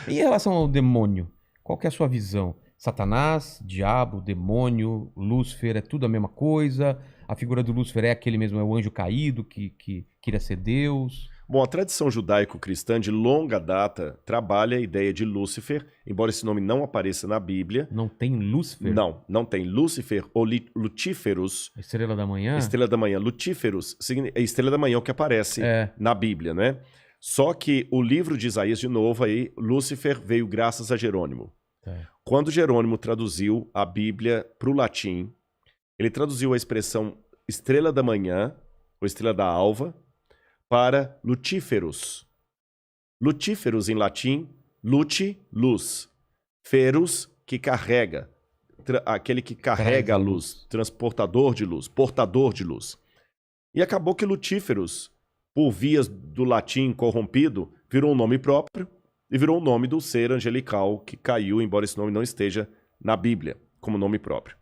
Em relação ao demônio, qual que é a sua visão? Satanás, diabo, demônio, Lúcifer, é tudo a mesma coisa? A figura do Lúcifer é aquele mesmo, é o anjo caído que queria ser Deus? Bom, a tradição judaico-cristã de longa data trabalha a ideia de Lúcifer, embora esse nome não apareça na Bíblia. Não tem Lúcifer? Não tem. Lúcifer ou Lutíferos. Estrela da manhã? Estrela da manhã. Lutíferos é estrela da manhã o que aparece na Bíblia, né? Só que o livro de Isaías, de novo, aí, Lúcifer veio graças a Jerônimo. Quando Jerônimo traduziu a Bíblia para o latim, ele traduziu a expressão estrela da manhã, ou estrela da alva, para lutíferos. Lutíferos em latim, lute, luz. Ferus, que carrega. Aquele que carrega a luz. Transportador de luz, portador de luz. E acabou que lutíferos, por vias do latim corrompido, virou um nome próprio e virou o nome do ser angelical que caiu, embora esse nome não esteja na Bíblia como nome próprio.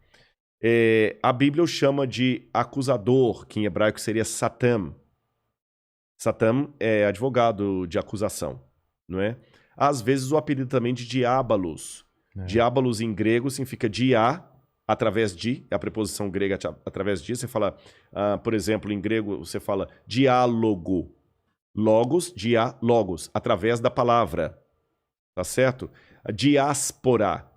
A Bíblia o chama de acusador, que em hebraico seria Satam. Satam é advogado de acusação, não é? Às vezes o apelido também de diabolos. Diabolos em grego significa dia, através de, é a preposição grega através de. Você fala, por exemplo, em grego você fala diálogo. Logos, diálogos, através da palavra. Tá certo? A diáspora,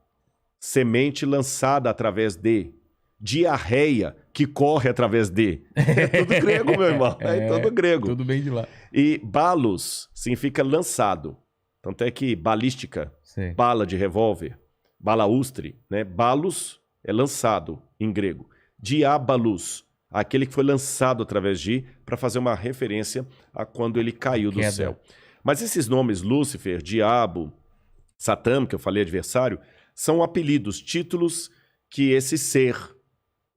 semente lançada através de. Diarreia, que corre através de. É tudo grego, meu irmão. É tudo grego. Tudo bem de lá. E balos significa lançado. Tanto é que balística, bala de revólver, balaustre, né? Balos é lançado em grego. Diabalos, aquele que foi lançado através de, para fazer uma referência a quando ele caiu do céu. Mas esses nomes, Lúcifer, Diabo, Satã, que eu falei adversário, são apelidos, títulos que esse ser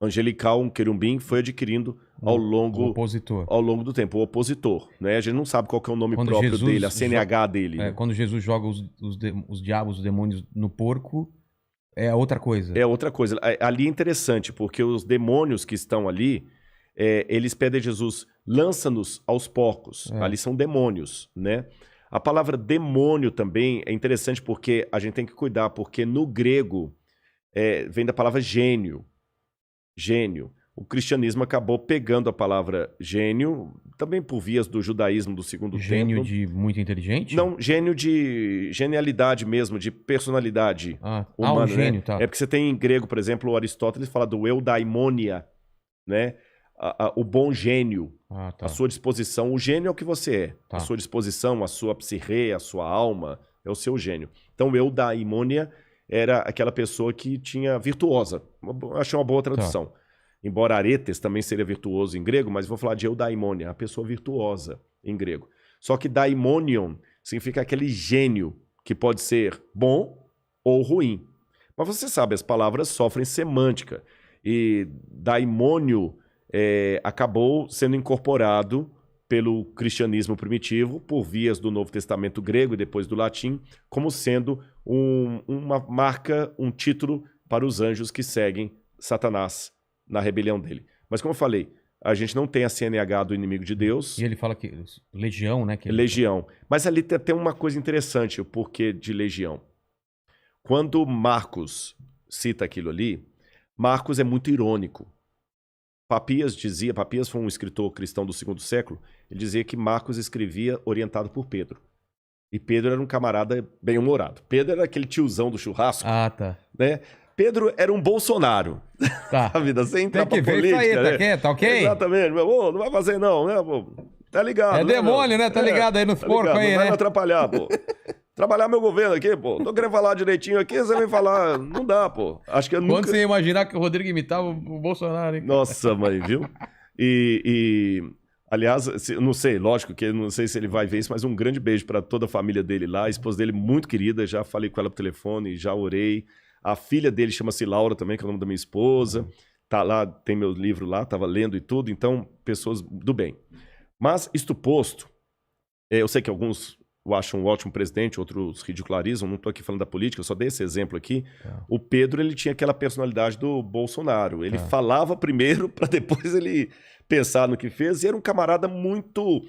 angelical, um querubim, foi adquirindo ao longo do tempo. O opositor, né? A gente não sabe qual que é o nome próprio dele, a CNH dele. Né? Quando Jesus joga os diabos, os demônios no porco, é outra coisa. É outra coisa. Ali é interessante, porque os demônios que estão ali, eles pedem a Jesus, lança-nos aos porcos. Ali são demônios, né? A palavra demônio também é interessante porque a gente tem que cuidar, porque no grego vem da palavra gênio. Gênio. O cristianismo acabou pegando a palavra gênio, também por vias do judaísmo do segundo templo. Gênio de muito inteligente? Não, gênio de genialidade mesmo, de personalidade humana. O gênio, né? tá. É porque você tem em grego, por exemplo, o Aristóteles fala do eudaimonia, né? O bom gênio, a sua disposição. O gênio é o que você é. A sua disposição, a sua psique, a sua alma, é o seu gênio. Então, eudaimonia era aquela pessoa que tinha virtuosa. Achei uma boa tradução. Embora aretes também seria virtuoso em grego, mas vou falar de eudaimonia, a pessoa virtuosa em grego. Só que daimonion significa aquele gênio que pode ser bom ou ruim. Mas você sabe, as palavras sofrem semântica. E daimônio acabou sendo incorporado pelo cristianismo primitivo, por vias do Novo Testamento grego e depois do latim, como sendo uma marca, um título para os anjos que seguem Satanás na rebelião dele. Mas como eu falei, a gente não tem a CNH do inimigo de Deus. E ele fala que legião, né? Legião. Mas ali tem até uma coisa interessante, o porquê de legião. Quando Marcos cita aquilo ali, Marcos é muito irônico. Papias foi um escritor cristão do segundo século, ele dizia que Marcos escrevia orientado por Pedro. E Pedro era um camarada bem-humorado. Pedro era aquele tiozão do churrasco. Né? Pedro era um Bolsonaro. A vida sem entrar pra política. Aí, né? tá ok? Exatamente. Não vai fazer não, né? Tá ligado. É demônio, né? Tá ligado aí no porco aí, né? Não vai me atrapalhar, pô. Trabalhar meu governo aqui, pô. Tô querendo falar direitinho aqui, você vem falar. Não dá, pô. Acho que eu nunca... Quando você ia imaginar que o Rodrigo imitava o Bolsonaro, hein? Nossa, mãe, viu? Aliás, não sei, lógico que não sei se ele vai ver isso, mas um grande beijo para toda a família dele lá. A esposa dele muito querida, já falei com ela por telefone, já orei. A filha dele chama-se Laura também, que é o nome da minha esposa. Tá lá, tem meu livro lá, tava lendo e tudo. Então, pessoas do bem. Mas, isto posto, eu sei que alguns o acham um ótimo presidente, outros ridicularizam, não estou aqui falando da política, eu só dei esse exemplo aqui. O Pedro, ele tinha aquela personalidade do Bolsonaro. Ele falava primeiro para depois ele pensar no que fez, e era um camarada muito...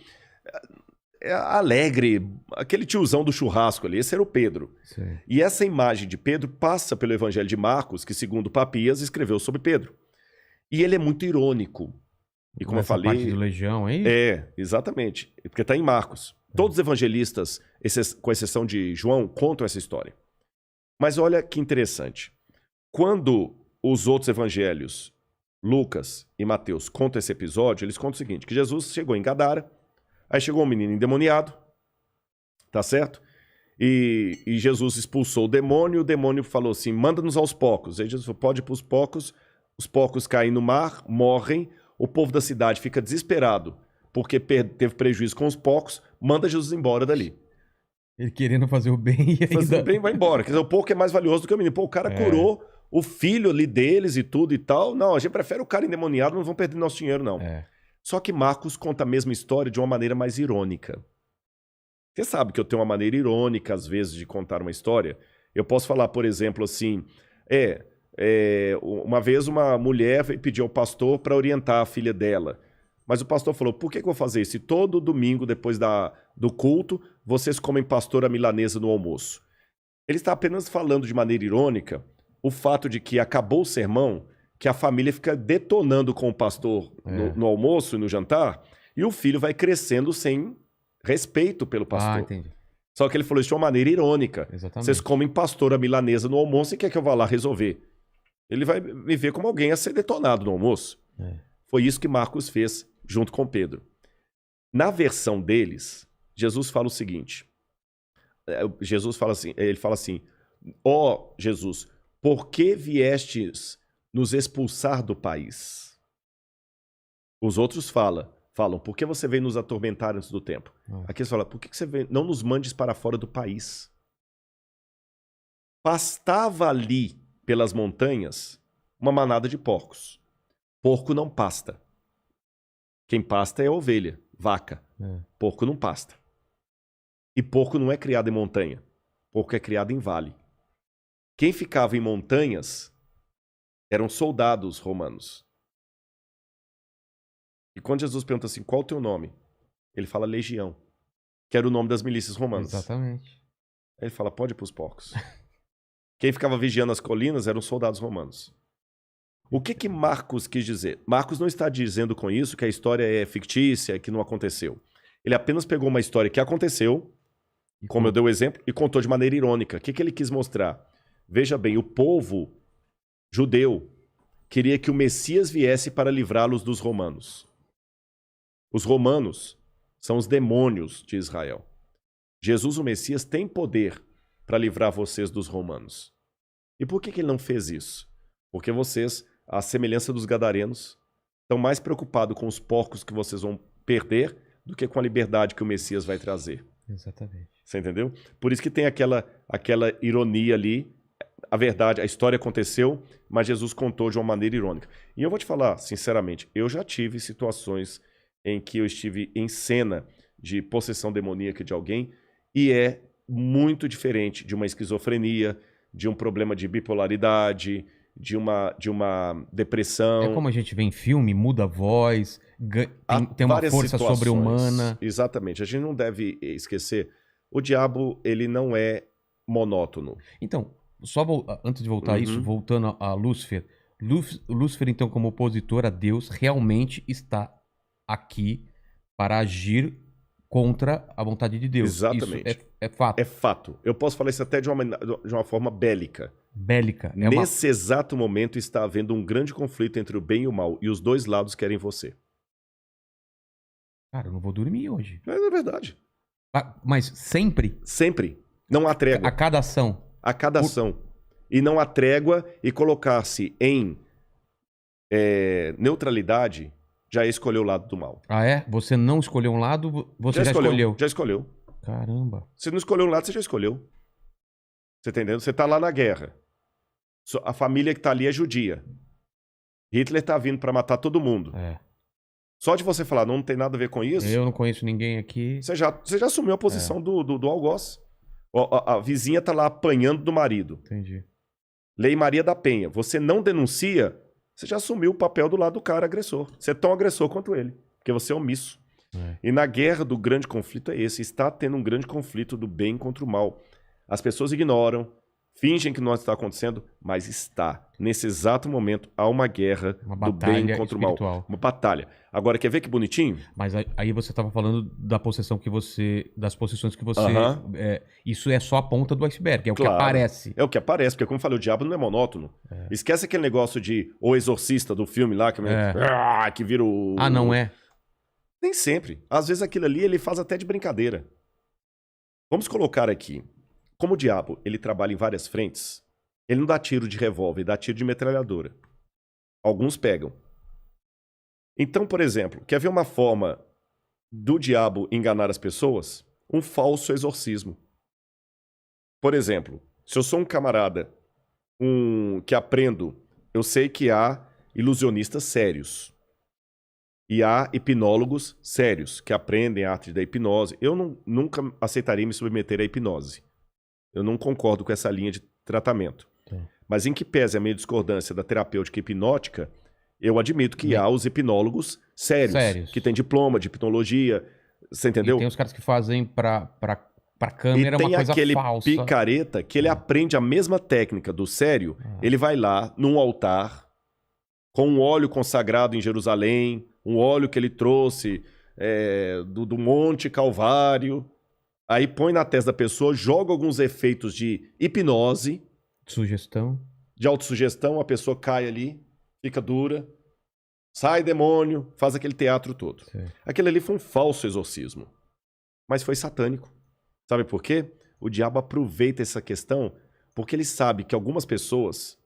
alegre, aquele tiozão do churrasco ali, esse era o Pedro. Sim. E essa imagem de Pedro passa pelo Evangelho de Marcos, que segundo Papias escreveu sobre Pedro. E ele é muito irônico. E como eu falei... parte do Legião, hein? Exatamente. Porque está em Marcos. Todos os evangelistas, com exceção de João, contam essa história. Mas olha que interessante. Quando os outros evangelhos, Lucas e Mateus, contam esse episódio, eles contam o seguinte, que Jesus chegou em Gadara, aí chegou um menino endemoniado, tá certo? E Jesus expulsou o demônio falou assim, manda-nos aos porcos. Aí Jesus falou, pode ir para os porcos caem no mar, morrem, o povo da cidade fica desesperado, porque teve prejuízo com os porcos, manda Jesus embora dali. Ele querendo fazer o bem e ainda... Fazer o bem vai embora. Quer dizer, o porco é mais valioso do que o menino. Pô, o cara curou o filho ali deles e tudo e tal. Não, a gente prefere o cara endemoniado, não vão perder nosso dinheiro, não. Só que Marcos conta a mesma história de uma maneira mais irônica. Você sabe que eu tenho uma maneira irônica, às vezes, de contar uma história. Eu posso falar, por exemplo, assim... uma vez uma mulher veio pedir ao pastor para orientar a filha dela. Mas o pastor falou, por que eu vou fazer isso? Se todo domingo, depois do culto, vocês comem pastora milanesa no almoço. Ele está apenas falando de maneira irônica o fato de que acabou o sermão, que a família fica detonando com o pastor no almoço e no jantar, e o filho vai crescendo sem respeito pelo pastor. Entendi. Só que ele falou isso de uma maneira irônica. Exatamente. Vocês comem pastora milanesa no almoço e quer que eu vá lá resolver. Ele vai me ver como alguém a ser detonado no almoço. Foi isso que Marcos fez junto com Pedro. Na versão deles, Jesus fala o seguinte. Ele fala assim, ó Jesus, por que viestes nos expulsar do país? Os outros falam, por que você veio nos atormentar antes do tempo? Aqui eles falam, por que você veio? Não nos mandes para fora do país. Pastava ali, pelas montanhas, uma manada de porcos. Porco não pasta. Quem pasta é a ovelha, vaca. Porco não pasta. E porco não é criado em montanha. Porco é criado em vale. Quem ficava em montanhas eram soldados romanos. E quando Jesus pergunta assim, qual é o teu nome? Ele fala legião, que era o nome das milícias romanas. Exatamente. Aí ele fala, pode ir para os porcos. Quem ficava vigiando as colinas eram os soldados romanos. O que Marcos quis dizer? Marcos não está dizendo com isso que a história é fictícia, que não aconteceu. Ele apenas pegou uma história que aconteceu, como eu dei o exemplo, e contou de maneira irônica. O que ele quis mostrar? Veja bem, o povo judeu queria que o Messias viesse para livrá-los dos romanos. Os romanos são os demônios de Israel. Jesus, o Messias, tem poder para livrar vocês dos romanos. E por que ele não fez isso? Porque vocês, à semelhança dos gadarenos, estão mais preocupados com os porcos que vocês vão perder do que com a liberdade que o Messias vai trazer. Exatamente. Você entendeu? Por isso que tem aquela ironia ali. A verdade, a história aconteceu, mas Jesus contou de uma maneira irônica. E eu vou te falar, sinceramente, eu já tive situações em que eu estive em cena de possessão demoníaca de alguém e é muito diferente de uma esquizofrenia, de um problema de bipolaridade, de uma depressão. É como a gente vê em filme, muda a voz, tem uma força sobre-humana. Exatamente. A gente não deve esquecer, o diabo, ele não é monótono. Então, só antes de voltar a isso, voltando a Lúcifer. Lúcifer, então, como opositor a Deus, realmente está aqui para agir contra a vontade de Deus. Exatamente. Isso é fato. É fato. Eu posso falar isso até de uma forma bélica. Bélica. Nesse exato momento está havendo um grande conflito entre o bem e o mal. E os dois lados querem você. Cara, eu não vou dormir hoje. É verdade. Mas sempre? Sempre. Não há trégua. A cada ação. A cada ação. E não há trégua e colocar-se em neutralidade já escolheu o lado do mal. Ah, é? Você não escolheu um lado, você já escolheu. Já escolheu. Caramba. Você não escolheu um lado, você já escolheu. Você tá entendendo? Você tá lá na guerra. A família que tá ali é judia. Hitler tá vindo para matar todo mundo. Só de você falar, não tem nada a ver com isso... Eu não conheço ninguém aqui. Você já assumiu a posição do algoz. A vizinha tá lá apanhando do marido. Entendi. Lei Maria da Penha. Você não denuncia, você já assumiu o papel do lado do cara agressor. Você é tão agressor quanto ele. Porque você é omisso. E na guerra do grande conflito é esse. Está tendo um grande conflito do bem contra o mal. As pessoas ignoram, fingem que não está acontecendo, mas está. Nesse exato momento, há uma guerra do bem contra espiritual. o mal. Uma batalha. Agora, quer ver que bonitinho? Mas aí você estava falando da possessão que você... Das possessões que você... isso é só a ponta do iceberg, é o que aparece. É o que aparece, porque como eu falei, o diabo não é monótono. Esquece aquele negócio de O Exorcista do filme lá, que vira o... Ah, não é? Nem sempre. Às vezes aquilo ali ele faz até de brincadeira. Vamos colocar aqui. Como o diabo ele trabalha em várias frentes, ele não dá tiro de revólver, ele dá tiro de metralhadora. Alguns pegam. Então, por exemplo, quer ver uma forma do diabo enganar as pessoas? Um falso exorcismo. Por exemplo, se eu sou um camarada que aprendo, eu sei que há ilusionistas sérios. E há hipnólogos sérios que aprendem a arte da hipnose. Eu nunca aceitaria me submeter à hipnose. Eu não concordo com essa linha de tratamento. Mas em que pese a minha discordância da terapêutica hipnótica, eu admito que há os hipnólogos sérios, que têm diploma de hipnologia. Você entendeu? E tem os caras que fazem pra câmera uma coisa falsa. E tem aquele picareta que ele aprende a mesma técnica do sério. Ele vai lá num altar com um óleo consagrado em Jerusalém, um óleo que ele trouxe do Monte Calvário. Aí põe na testa da pessoa, joga alguns efeitos de hipnose. Sugestão. De autossugestão, a pessoa cai ali, fica dura, sai demônio, faz aquele teatro todo. Sim. Aquele ali foi um falso exorcismo. Mas foi satânico. Sabe por quê? O diabo aproveita essa questão porque ele sabe que algumas pessoas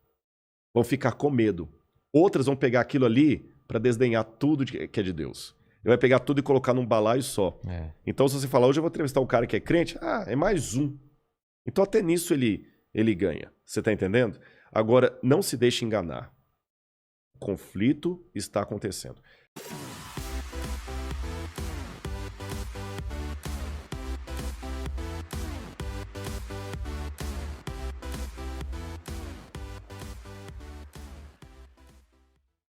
vão ficar com medo. Outras vão pegar aquilo ali para desdenhar tudo que é de Deus. Ele vai pegar tudo e colocar num balaio só. Então, se você falar, hoje eu vou entrevistar um cara que é crente, é mais um. Então, até nisso ele ganha. Você tá entendendo? Agora, não se deixe enganar. O conflito está acontecendo.